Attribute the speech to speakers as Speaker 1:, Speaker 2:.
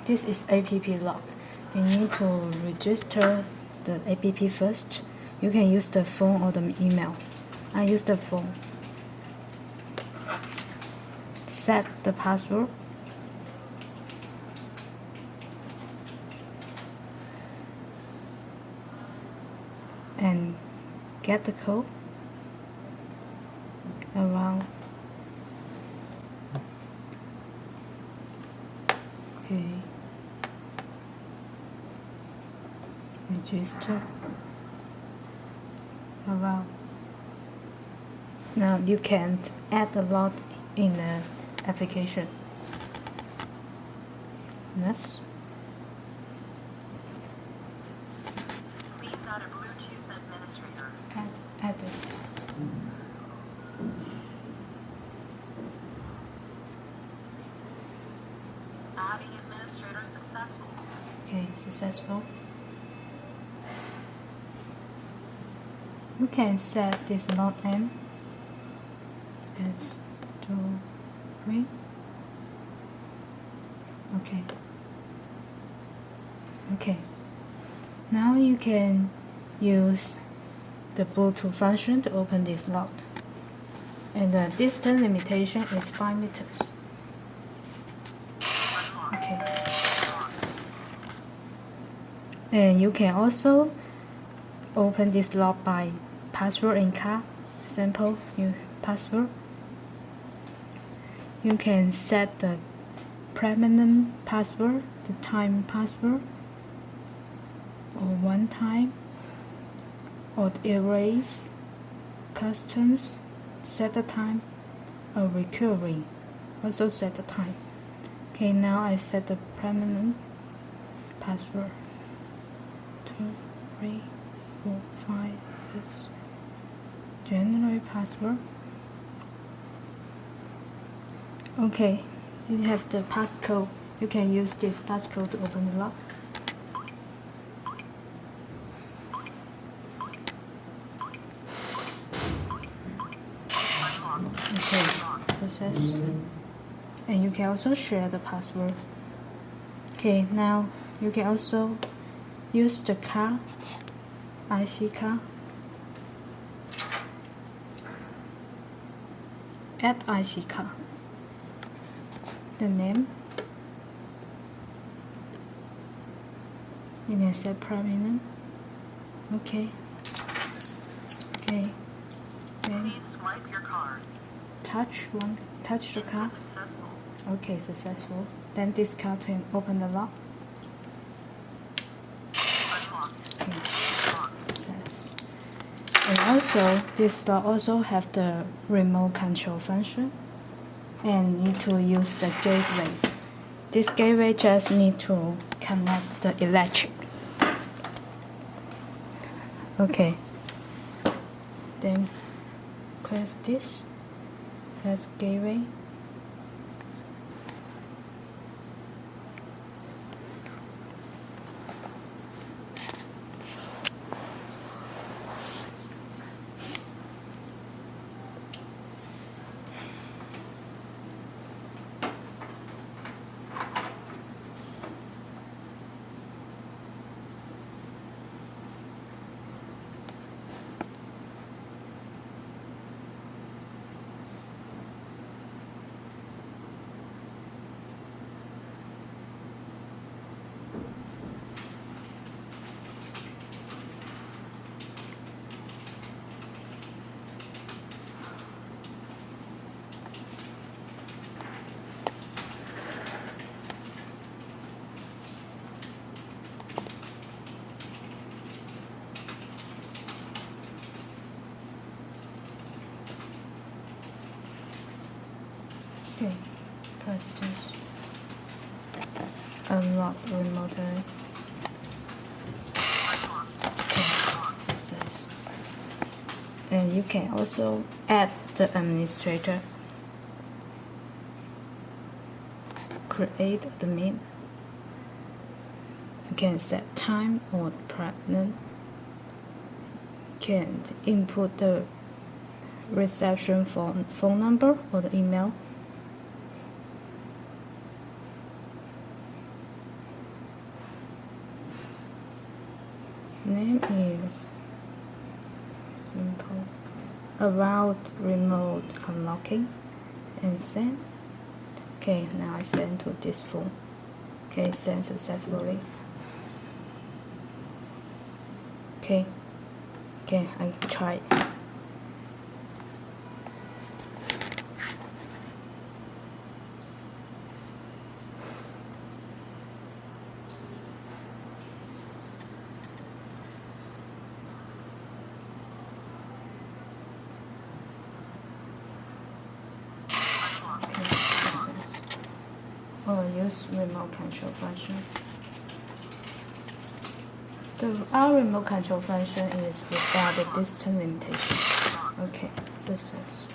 Speaker 1: This is app lock. You need to register the app first. You can use the phone or the email. I use the phone. Set the password. And get the code around. Okay. Register around. Now you can add a lot in the application. Next.
Speaker 2: Please add a Bluetooth administrator.
Speaker 1: Add this.
Speaker 2: Adding administrator successful.
Speaker 1: Okay, successful. You can set this lock name as DouWin. Okay. Now you can use the Bluetooth function to open this lock. And the distance limitation is 5 meters. Okay. And you can also open this lock by password and card. Sample your password. You can set the permanent password, the time password, or one time, or erase, customs, set the time, or recurring, also set the time. Okay, now I set the permanent password. 2, 3, 4, 5, 6. General password. Okay, you have the passcode. You can use this passcode to open the lock. Okay, process. And you can also share the password. Okay, now you can also use the card, IC card. Add IC card. The name. You can set permanent. Okay. Then
Speaker 2: Please swipe your card.
Speaker 1: touch the card.
Speaker 2: Successful.
Speaker 1: Okay, successful. Then this card can open the lock.
Speaker 2: Unlocked.
Speaker 1: Okay.
Speaker 2: Locked.
Speaker 1: Success. And also, this lock also have the remote control function. And need to use the gateway. This gateway just need to connect the electric. Okay. Then press this. Press gateway. Okay, press this. Unlock remotely. Okay, this. And you can also add the administrator. Create admin. You can set time or pregnant. Can input the reception phone number or the email. Name is simple. About remote unlocking and send. Okay, now I send to this phone. Okay, send successfully. Okay, I try. Or use remote control function. Our remote control function is without the distance limitation. Okay, this is